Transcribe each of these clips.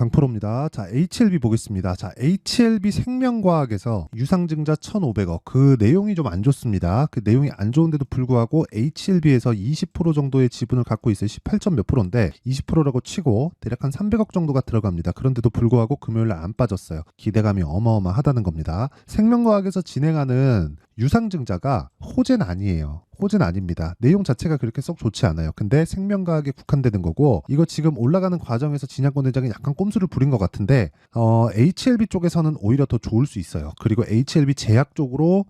강프로입니다. 자, HLB 보겠습니다. 자, HLB 생명과학에서 유상증자 1,500억. 그 내용이 좀 안 좋습니다. 그 내용이 안 좋은데도 불구하고 HLB에서 20% 정도의 지분을 갖고 있어요. 18점 몇 프로인데 20%라고 치고 대략 한 300억 정도가 들어갑니다. 그런데도 불구하고 금요일에 안 빠졌어요. 기대감이 어마어마하다는 겁니다. 생명과학에서 진행하는 유상증자가 호재는 아니에요. 호재는 아닙니다. 내용 자체가 그렇게 썩 좋지 않아요. 근데 생명과학에 국한되는 거고, 이거 지금 올라가는 과정에서 진양권 회장이 약간 꼼수를 부린 것 같은데 HLB 쪽에서는 오히려 더 좋을 수 있어요. 그리고 HLB 제약 쪽으로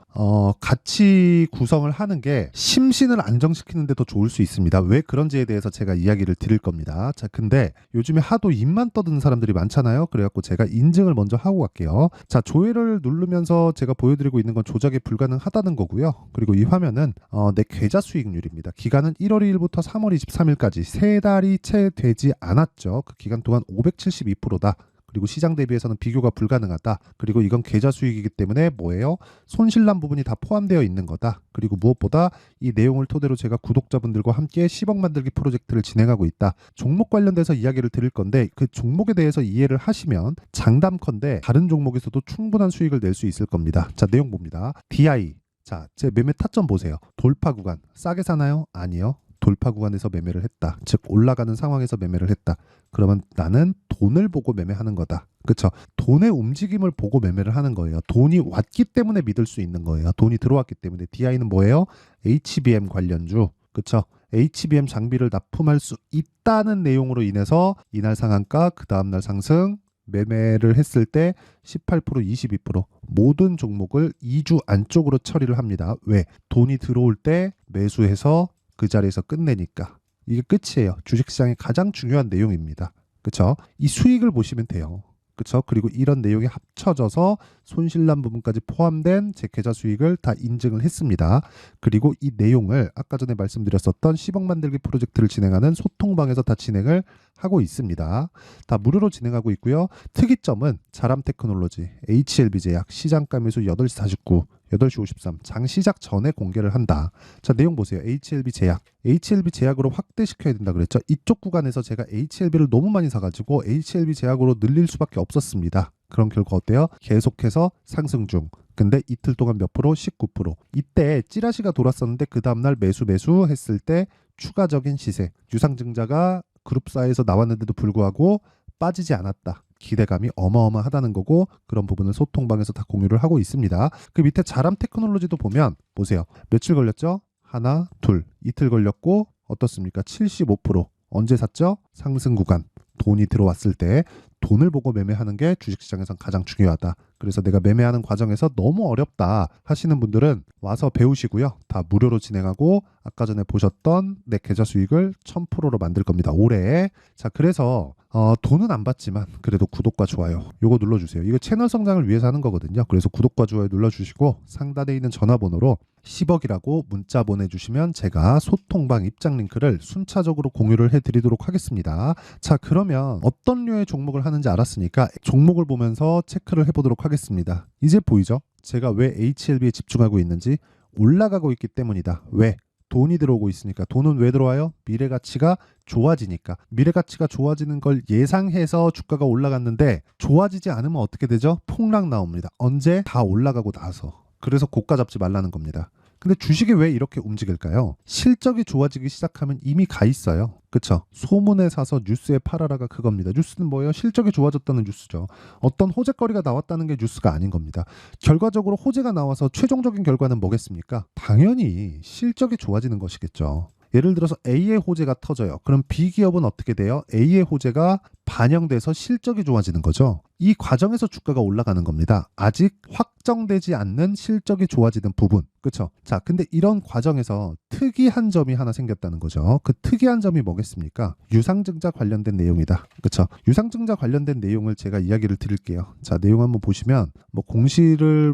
같이 구성을 하는 게 심신을 안정시키는 데 더 좋을 수 있습니다. 왜 그런지에 대해서 제가 이야기를 드릴 겁니다. 자, 근데 요즘에 하도 입만 떠드는 사람들이 많잖아요. 그래갖고 제가 인증을 먼저 하고 갈게요. 자, 조회를 누르면서 제가 보여드리고 있는 건 조작이 불가능하다는 거고요. 그리고 이 화면은 내 계좌 수익률입니다. 기간은 1월 2일부터 3월 23일까지 3달이 채 되지 않았죠. 그 기간 동안 572%다. 그리고 시장 대비해서는 비교가 불가능하다. 그리고 이건 계좌 수익이기 때문에 뭐예요? 손실난 부분이 다 포함되어 있는 거다. 그리고 무엇보다 이 내용을 토대로 제가 구독자분들과 함께 10억 만들기 프로젝트를 진행하고 있다. 종목 관련돼서 이야기를 드릴 건데 그 종목에 대해서 이해를 하시면 장담컨대 다른 종목에서도 충분한 수익을 낼 수 있을 겁니다. 자, 내용 봅니다. DI. 자, 제 매매 타점 보세요. 돌파 구간. 싸게 사나요? 아니요. 돌파 구간에서 매매를 했다. 즉 올라가는 상황에서 매매를 했다. 그러면 나는 돈을 보고 매매하는 거다. 그렇죠? 돈의 움직임을 보고 매매를 하는 거예요. 돈이 왔기 때문에 믿을 수 있는 거예요. 돈이 들어왔기 때문에. DI는 뭐예요? HBM 관련주. 그렇죠? HBM 장비를 납품할 수 있다는 내용으로 인해서 이날 상한가, 그 다음날 상승, 매매를 했을 때 18%, 22% 모든 종목을 2주 안쪽으로 처리를 합니다. 왜? 돈이 들어올 때 매수해서 그 자리에서 끝내니까. 이게 끝이에요. 주식시장의 가장 중요한 내용입니다. 그렇죠? 이 수익을 보시면 돼요. 그렇죠? 그리고 이런 내용이 합쳐져서 손실난 부분까지 포함된 제 계좌 수익을 다 인증을 했습니다. 그리고 이 내용을 아까 전에 말씀드렸었던 10억 만들기 프로젝트를 진행하는 소통방에서 다 진행을 하고 있습니다. 다 무료로 진행하고 있고요. 특이점은 자람 테크놀로지, HLB 제약, 시장가 매수 8시 49, 8시 53, 장 시작 전에 공개를 한다. 자, 내용 보세요. HLB 제약. HLB 제약으로 확대시켜야 된다 그랬죠. 이쪽 구간에서 제가 HLB를 너무 많이 사가지고 HLB 제약으로 늘릴 수밖에 없었습니다. 그런 결과 어때요? 계속해서 상승 중. 근데 이틀 동안 몇 프로? 19%. 이때 찌라시가 돌았었는데 그 다음날 매수 했을 때 추가적인 시세. 유상증자가 그룹사에서 나왔는데도 불구하고 빠지지 않았다. 기대감이 어마어마하다는 거고 그런 부분을 소통방에서 다 공유를 하고 있습니다. 그 밑에 자람 테크놀로지도 보면 보세요. 며칠 걸렸죠? 하나, 둘. 이틀 걸렸고 어떻습니까? 75%. 언제 샀죠? 상승 구간. 돈이 들어왔을 때 돈을 보고 매매하는 게 주식시장에선 가장 중요하다. 그래서 내가 매매하는 과정에서 너무 어렵다 하시는 분들은 와서 배우시고요. 다 무료로 진행하고 아까 전에 보셨던 내 계좌 수익을 1000%로 만들 겁니다. 올해. 자, 그래서 돈은 안 받지만 그래도 구독과 좋아요 요거 눌러주세요. 이거 채널 성장을 위해서 하는 거거든요. 그래서 구독과 좋아요 눌러주시고 상단에 있는 전화번호로 10억이라고 문자 보내주시면 제가 소통방 입장 링크를 순차적으로 공유를 해드리도록 하겠습니다. 자, 그러면 어떤 류의 종목을 하는지 알았으니까 종목을 보면서 체크를 해보도록 하겠습니다. 이제 보이죠? 제가 왜 HLB에 집중하고 있는지. 올라가고 있기 때문이다. 왜? 돈이 들어오고 있으니까. 돈은 왜 들어와요? 미래가치가 좋아지니까. 미래가치가 좋아지는 걸 예상해서 주가가 올라갔는데 좋아지지 않으면 어떻게 되죠? 폭락 나옵니다. 언제? 다 올라가고 나서. 그래서 고가 잡지 말라는 겁니다. 근데 주식이 왜 이렇게 움직일까요? 실적이 좋아지기 시작하면 이미 가 있어요. 그쵸? 소문에 사서 뉴스에 팔아라가 그겁니다. 뉴스는 뭐예요? 실적이 좋아졌다는 뉴스죠. 어떤 호재거리가 나왔다는 게 뉴스가 아닌 겁니다. 결과적으로 호재가 나와서 최종적인 결과는 뭐겠습니까? 당연히 실적이 좋아지는 것이겠죠. 예를 들어서 A의 호재가 터져요. 그럼 B 기업은 어떻게 돼요? A의 호재가 반영돼서 실적이 좋아지는 거죠. 이 과정에서 주가가 올라가는 겁니다. 아직 확정되지 않는 실적이 좋아지는 부분. 그렇죠? 자, 근데 이런 과정에서 특이한 점이 하나 생겼다는 거죠. 그 특이한 점이 뭐겠습니까? 유상증자 관련된 내용이다. 그렇죠? 유상증자 관련된 내용을 제가 이야기를 드릴게요. 자, 내용 한번 보시면 공시를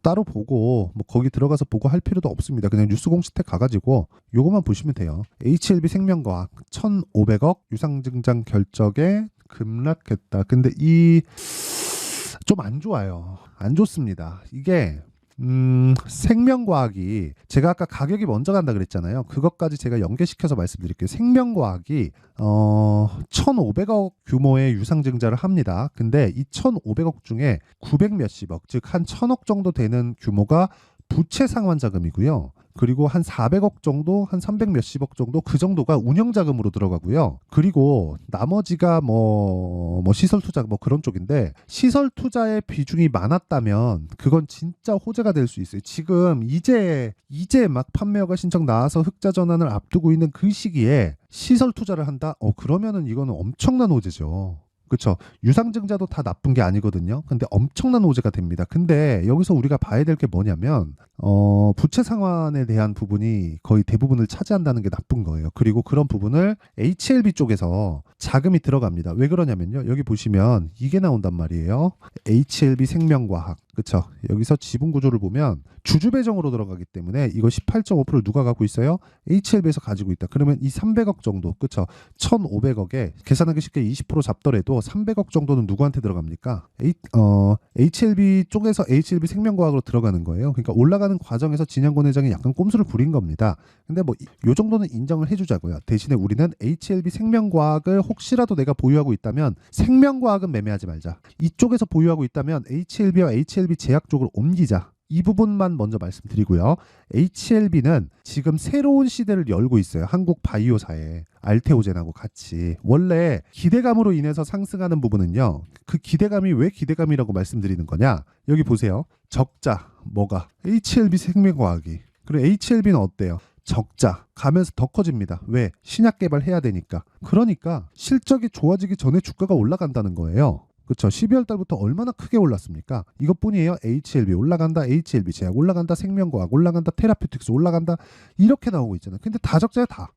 따로 보고 거기 들어가서 보고 할 필요도 없습니다. 그냥 뉴스 공시택 가가지고 요것만 보시면 돼요. HLB 생명과학 1,500억 유상증자 결정에 급락했다. 근데 이 좀 안 좋아요. 안 좋습니다. 이게 생명과학이 제가 아까 가격이 먼저 간다 그랬잖아요. 그것까지 제가 연계시켜서 말씀드릴게요. 생명과학이 1,500억 규모의 유상증자를 합니다. 근데 이 1,500억 중에 900 몇십억, 즉 한 1,000억 정도 되는 규모가 부채 상환 자금이고요. 그리고 한 400억 정도, 한 300 몇십억 정도 그 정도가 운영 자금으로 들어가고요. 그리고 나머지가 뭐 시설 투자 뭐 그런 쪽인데 시설 투자의 비중이 많았다면 그건 진짜 호재가 될 수 있어요. 지금 이제 막 판매허가 신청 나와서 흑자 전환을 앞두고 있는 그 시기에 시설 투자를 한다? 그러면은 이거는 엄청난 호재죠. 그렇죠. 유상증자도 다 나쁜 게 아니거든요. 근데 엄청난 호재가 됩니다. 근데 여기서 우리가 봐야 될 게 뭐냐면 부채 상환에 대한 부분이 거의 대부분을 차지한다는 게 나쁜 거예요. 그리고 그런 부분을 HLB 쪽에서 자금이 들어갑니다. 왜 그러냐면요. 여기 보시면 이게 나온단 말이에요. HLB 생명과학. 그렇죠. 여기서 지분 구조를 보면 주주 배정으로 들어가기 때문에 이거 18.5%를 누가 갖고 있어요? HLB에서 가지고 있다. 그러면 이 300억 정도, 그렇죠. 1,500억에 계산하기 쉽게 20% 잡더라도 300억 정도는 누구한테 들어갑니까? HLB 쪽에서 HLB 생명과학으로 들어가는 거예요. 그러니까 올라가는 과정에서 진양권 회장이 약간 꼼수를 부린 겁니다. 근데 뭐 요 정도는 인정을 해주자고요. 대신에 우리는 HLB 생명과학을 혹시라도 내가 보유하고 있다면 생명과학은 매매하지 말자. 이쪽에서 보유하고 있다면 HLB와 HLB 제약 쪽으로 옮기자. 이 부분만 먼저 말씀드리고요. HLB는 지금 새로운 시대를 열고 있어요. 한국 바이오사에 알테오젠하고 같이. 원래 기대감으로 인해서 상승하는 부분은요. 그 기대감이 왜 기대감이라고 말씀드리는 거냐? 여기 보세요. 적자. 뭐가? HLB 생명과학이. 그리고 HLB는 어때요? 적자 가면서 더 커집니다. 왜? 신약 개발해야 되니까. 그러니까 실적이 좋아지기 전에 주가가 올라간다는 거예요. 그렇죠. 12월 달부터 얼마나 크게 올랐습니까? 이것뿐이에요. HLB 올라간다, HLB 제약 올라간다, 생명과학 올라간다, 테라피틱스 올라간다 이렇게 나오고 있잖아요. 근데 다 적자야 다.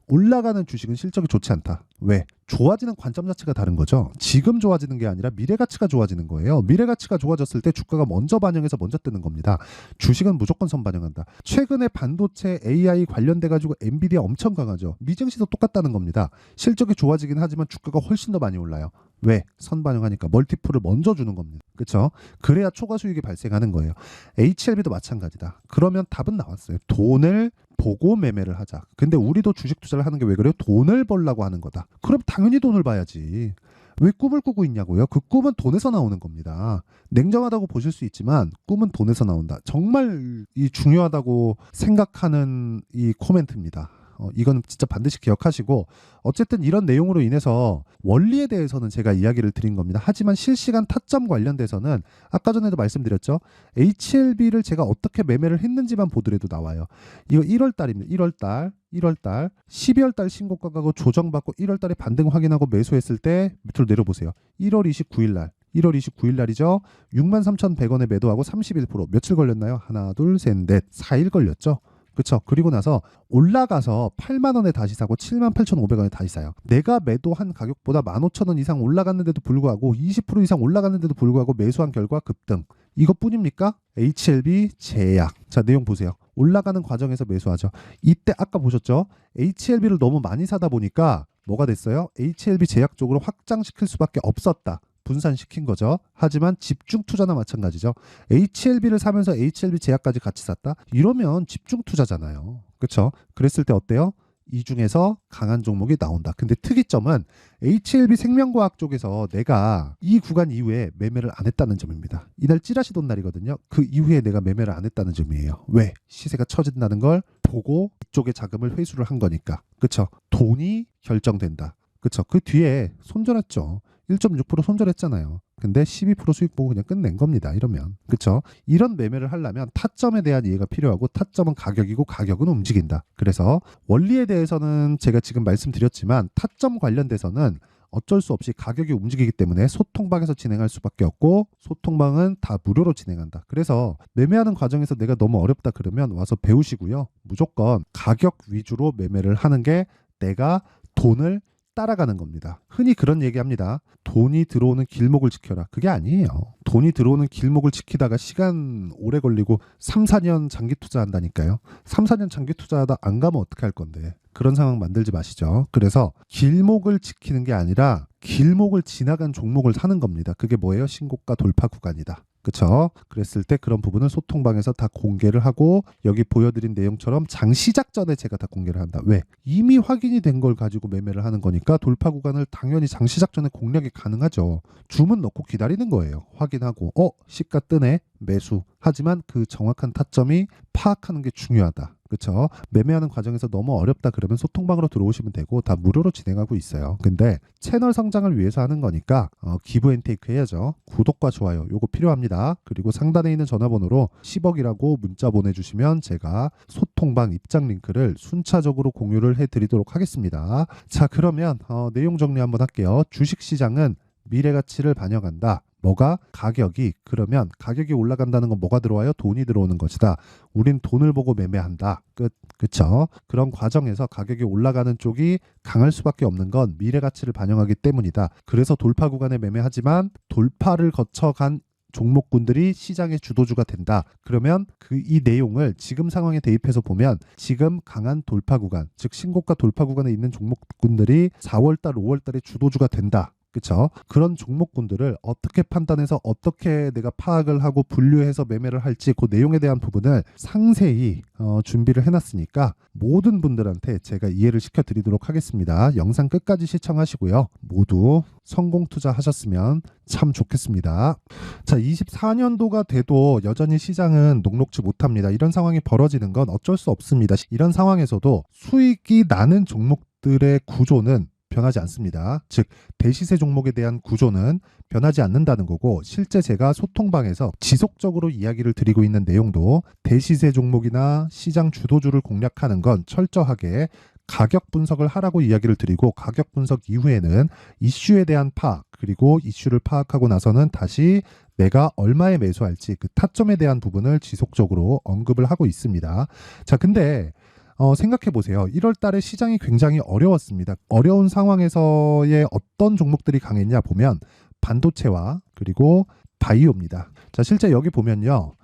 올라가는 주식은 실적이 좋지 않다. 왜? 좋아지는 관점 자체가 다른 거죠. 지금 좋아지는 게 아니라 미래 가치가 좋아지는 거예요. 미래 가치가 좋아졌을 때 주가가 먼저 반영해서 먼저 뜨는 겁니다. 주식은 무조건 선반영한다. 최근에 반도체 AI 관련돼 가지고 엔비디아 엄청 강하죠. 미증시도 똑같다는 겁니다. 실적이 좋아지긴 하지만 주가가 훨씬 더 많이 올라요. 왜? 선반영하니까 멀티플을 먼저 주는 겁니다. 그렇죠? 그래야 초과 수익이 발생하는 거예요. HLB도 마찬가지다. 그러면 답은 나왔어요. 돈을 보고 매매를 하자. 근데 우리도 주식 투자를 하는 게 왜 그래요? 돈을 벌려고 하는 거다. 그럼 당연히 돈을 봐야지. 왜 꿈을 꾸고 있냐고요? 그 꿈은 돈에서 나오는 겁니다. 냉정하다고 보실 수 있지만 꿈은 돈에서 나온다. 정말 이 중요하다고 생각하는 이 코멘트입니다. 이건 진짜 반드시 기억하시고 어쨌든 이런 내용으로 인해서 원리에 대해서는 제가 이야기를 드린 겁니다. 하지만 실시간 타점 관련돼서는 아까 전에도 말씀드렸죠. HLB를 제가 어떻게 매매를 했는지만 보더라도 나와요. 이거 1월 달입니다. 1월 달 12월 달 신고가 가고 조정받고 1월 달에 반등 확인하고 매수했을 때 밑으로 내려보세요. 1월 29일 날 1월 29일 날이죠. 63,100원에 매도하고 31% 며칠 걸렸나요? 하나, 둘, 셋, 넷, 4일 걸렸죠. 그렇죠. 그리고 나서 올라가서 8만 원에 다시 사고 78,500원에 다시 사요. 내가 매도한 가격보다 15,000원 이상 올라갔는데도 불구하고 20% 이상 올라갔는데도 불구하고 매수한 결과 급등. 이것뿐입니까? HLB 제약. 자, 내용 보세요. 올라가는 과정에서 매수하죠. 이때 아까 보셨죠? HLB를 너무 많이 사다 보니까 뭐가 됐어요? HLB 제약 쪽으로 확장시킬 수밖에 없었다. 분산시킨 거죠. 하지만 집중 투자나 마찬가지죠. HLB를 사면서 HLB 제약까지 같이 샀다? 이러면 집중 투자잖아요. 그렇죠? 그랬을 때 어때요? 이 중에서 강한 종목이 나온다. 근데 특이점은 HLB 생명과학 쪽에서 내가 이 구간 이후에 매매를 안 했다는 점입니다. 이날 찌라시 돈 날이거든요. 그 이후에 내가 매매를 안 했다는 점이에요. 왜? 시세가 처진다는 걸 보고 이쪽에 자금을 회수를 한 거니까. 그렇죠? 돈이 결정된다. 그렇죠? 그 뒤에 손절했죠. 1.6% 손절했잖아요. 근데 12% 수익 보고 그냥 끝낸 겁니다. 이러면. 그렇죠? 이런 매매를 하려면 타점에 대한 이해가 필요하고 타점은 가격이고 가격은 움직인다. 그래서 원리에 대해서는 제가 지금 말씀드렸지만 타점 관련돼서는 어쩔 수 없이 가격이 움직이기 때문에 소통방에서 진행할 수밖에 없고 소통방은 다 무료로 진행한다. 그래서 매매하는 과정에서 내가 너무 어렵다 그러면 와서 배우시고요. 무조건 가격 위주로 매매를 하는 게 내가 돈을 따라가는 겁니다. 흔히 그런 얘기합니다. 돈이 들어오는 길목을 지켜라. 그게 아니에요. 돈이 들어오는 길목을 지키다가 시간 오래 걸리고 3, 4년 장기 투자한다니까요. 3, 4년 장기 투자하다 안 가면 어떻게 할 건데. 그런 상황 만들지 마시죠. 그래서 길목을 지키는 게 아니라 길목을 지나간 종목을 사는 겁니다. 그게 뭐예요? 신고가 돌파 구간이다. 그쵸? 그랬을 때 그런 부분을 소통방에서 다 공개를 하고 여기 보여드린 내용처럼 장 시작 전에 제가 다 공개를 한다. 왜? 이미 확인이 된 걸 가지고 매매를 하는 거니까 돌파 구간을 당연히 장 시작 전에 공략이 가능하죠. 주문 넣고 기다리는 거예요. 확인하고 시가 뜨네. 매수. 하지만 그 정확한 타점이 파악하는 게 중요하다. 그렇죠? 매매하는 과정에서 너무 어렵다 그러면 소통방으로 들어오시면 되고 다 무료로 진행하고 있어요. 근데 채널 성장을 위해서 하는 거니까 기브 앤 테이크 해야죠. 구독과 좋아요 요거 필요합니다. 그리고 상단에 있는 전화번호로 10억이라고 문자 보내주시면 제가 소통방 입장 링크를 순차적으로 공유를 해드리도록 하겠습니다. 자, 그러면 내용 정리 한번 할게요. 주식시장은 미래가치를 반영한다. 뭐가? 가격이. 그러면 가격이 올라간다는 건 뭐가 들어와요? 돈이 들어오는 것이다. 우린 돈을 보고 매매한다. 끝. 그쵸? 그런 과정에서 가격이 올라가는 쪽이 강할 수밖에 없는 건 미래가치를 반영하기 때문이다. 그래서 돌파 구간에 매매하지만 돌파를 거쳐간 종목군들이 시장의 주도주가 된다. 그러면 이 내용을 지금 상황에 대입해서 보면 지금 강한 돌파 구간, 즉 신고가 돌파 구간에 있는 종목군들이 4월달, 5월달에 주도주가 된다. 그렇죠? 그런 종목군들을 어떻게 판단해서 어떻게 내가 파악을 하고 분류해서 매매를 할지 그 내용에 대한 부분을 상세히 준비를 해놨으니까 모든 분들한테 제가 이해를 시켜드리도록 하겠습니다. 영상 끝까지 시청하시고요. 모두 성공 투자하셨으면 참 좋겠습니다. 자, 24년도가 돼도 여전히 시장은 녹록지 못합니다. 이런 상황이 벌어지는 건 어쩔 수 없습니다. 이런 상황에서도 수익이 나는 종목들의 구조는 변하지 않습니다. 즉 대시세 종목에 대한 구조는 변하지 않는다는 거고, 실제 제가 소통방에서 지속적으로 이야기를 드리고 있는 내용도 대시세 종목이나 시장 주도주를 공략하는 건 철저하게 가격 분석을 하라고 이야기를 드리고, 가격 분석 이후에는 이슈에 대한 파악, 그리고 이슈를 파악하고 나서는 다시 내가 얼마에 매수할지 그 타점에 대한 부분을 지속적으로 언급을 하고 있습니다. 자, 근데 생각해 보세요. 1월 달에 시장이 굉장히 어려웠습니다. 어려운 상황에서의 어떤 종목들이 강했냐 보면 반도체와 그리고 바이오입니다. 자, 실제 여기 보면요.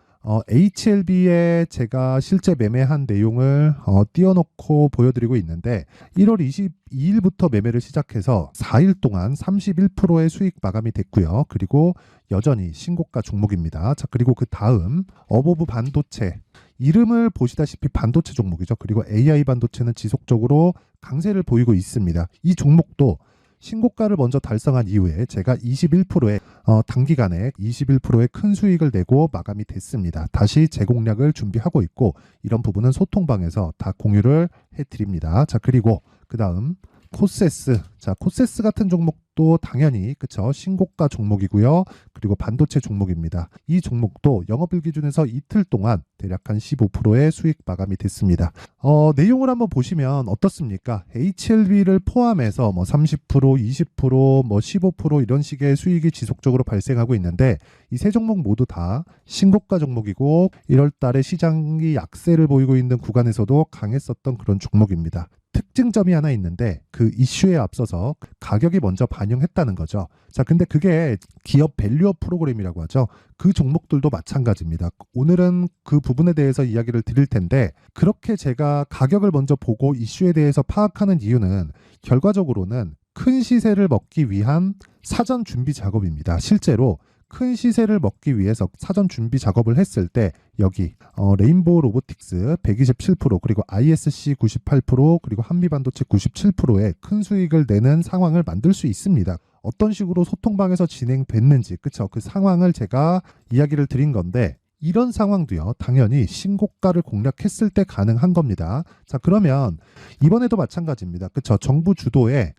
HLB에 제가 실제 매매한 내용을 띄워놓고 보여드리고 있는데 1월 22일부터 매매를 시작해서 4일 동안 31%의 수익 마감이 됐고요. 그리고 여전히 신고가 종목입니다. 자, 그리고 그 다음 어보브 반도체, 이름을 보시다시피 반도체 종목이죠. 그리고 AI 반도체는 지속적으로 강세를 보이고 있습니다. 이 종목도 신고가를 먼저 달성한 이후에 제가 21%의 단기간에 21%의 큰 수익을 내고 마감이 됐습니다. 다시 재공략을 준비하고 있고, 이런 부분은 소통방에서 다 공유를 해드립니다. 자, 그리고 그 다음 코세스. 자, 코세스 같은 종목도 당연히 그쵸, 신고가 종목이고요. 그리고 반도체 종목입니다. 이 종목도 영업일 기준에서 이틀 동안 대략 한 15%의 수익 마감이 됐습니다. 내용을 한번 보시면 어떻습니까? HLB를 포함해서 30%, 20%, 15% 이런 식의 수익이 지속적으로 발생하고 있는데, 이 세 종목 모두 다 신고가 종목이고 1월 달에 시장이 약세를 보이고 있는 구간에서도 강했었던 그런 종목입니다. 특징점이 하나 있는데 그 이슈에 앞서서 가격이 먼저 반영했다는 거죠. 자, 근데 그게 기업 밸류업 프로그램이라고 하죠. 그 종목들도 마찬가지입니다. 오늘은 그 부분에 대해서 이야기를 드릴 텐데, 그렇게 제가 가격을 먼저 보고 이슈에 대해서 파악하는 이유는 결과적으로는 큰 시세를 먹기 위한 사전 준비 작업입니다. 실제로 큰 시세를 먹기 위해서 사전 준비 작업을 했을 때 여기 레인보우 로보틱스 127%, 그리고 ISC 98%, 그리고 한미반도체 97%의 큰 수익을 내는 상황을 만들 수 있습니다. 어떤 식으로 소통방에서 진행됐는지, 그쵸? 그 상황을 제가 이야기를 드린 건데, 이런 상황도요, 당연히 신고가를 공략했을 때 가능한 겁니다. 자, 그러면 이번에도 마찬가지입니다. 그쵸? 정부 주도의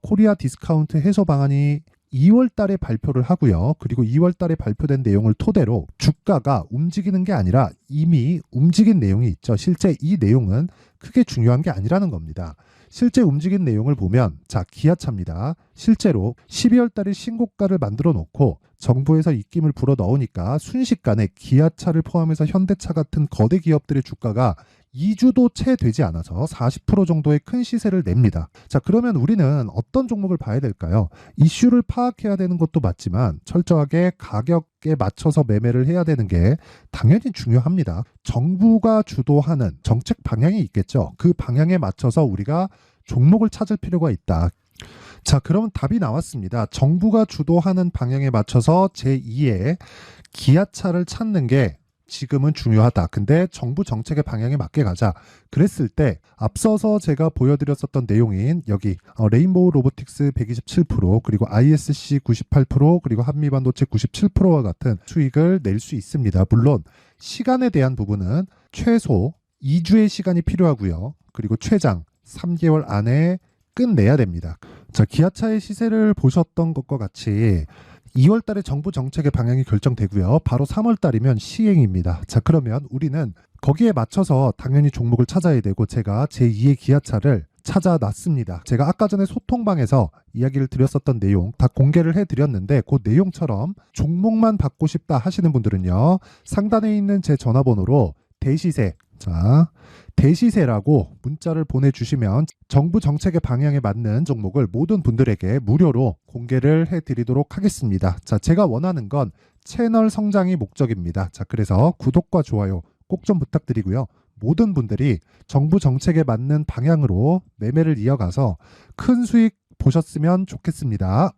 코리아 디스카운트 해소 방안이 2월 달에 발표를 하고요. 그리고 2월 달에 발표된 내용을 토대로 주가가 움직이는 게 아니라 이미 움직인 내용이 있죠. 실제 이 내용은 크게 중요한 게 아니라는 겁니다. 실제 움직인 내용을 보면, 자, 기아차입니다. 실제로 12월 달에 신고가를 만들어 놓고 정부에서 입김을 불어 넣으니까 순식간에 기아차를 포함해서 현대차 같은 거대 기업들의 주가가 2주도 채 되지 않아서 40% 정도의 큰 시세를 냅니다. 자, 그러면 우리는 어떤 종목을 봐야 될까요? 이슈를 파악해야 되는 것도 맞지만 철저하게 가격에 맞춰서 매매를 해야 되는 게 당연히 중요합니다. 정부가 주도하는 정책 방향이 있겠죠. 그 방향에 맞춰서 우리가 종목을 찾을 필요가 있다. 자, 그러면 답이 나왔습니다. 정부가 주도하는 방향에 맞춰서 제2의 기아차를 찾는 게 지금은 중요하다. 근데 정부 정책의 방향에 맞게 가자. 그랬을 때 앞서서 제가 보여드렸었던 내용인 여기 레인보우 로보틱스 127% 그리고 ISC 98% 그리고 한미반도체 97%와 같은 수익을 낼 수 있습니다. 물론 시간에 대한 부분은 최소 2주의 시간이 필요하고요. 그리고 최장 3개월 안에 끝내야 됩니다. 자, 기아차의 시세를 보셨던 것과 같이 2월 달에 정부 정책의 방향이 결정되고요. 바로 3월 달이면 시행입니다. 자, 그러면 우리는 거기에 맞춰서 당연히 종목을 찾아야 되고 제가 제2의 기아차를 찾아놨습니다. 제가 아까 전에 소통방에서 이야기를 드렸었던 내용 다 공개를 해드렸는데 그 내용처럼 종목만 받고 싶다 하시는 분들은요. 상단에 있는 제 전화번호로 대시세, 자, 대시세라고 문자를 보내주시면 정부 정책의 방향에 맞는 종목을 모든 분들에게 무료로 공개를 해드리도록 하겠습니다. 자, 제가 원하는 건 채널 성장이 목적입니다. 자, 그래서 구독과 좋아요 꼭 좀 부탁드리고요. 모든 분들이 정부 정책에 맞는 방향으로 매매를 이어가서 큰 수익 보셨으면 좋겠습니다.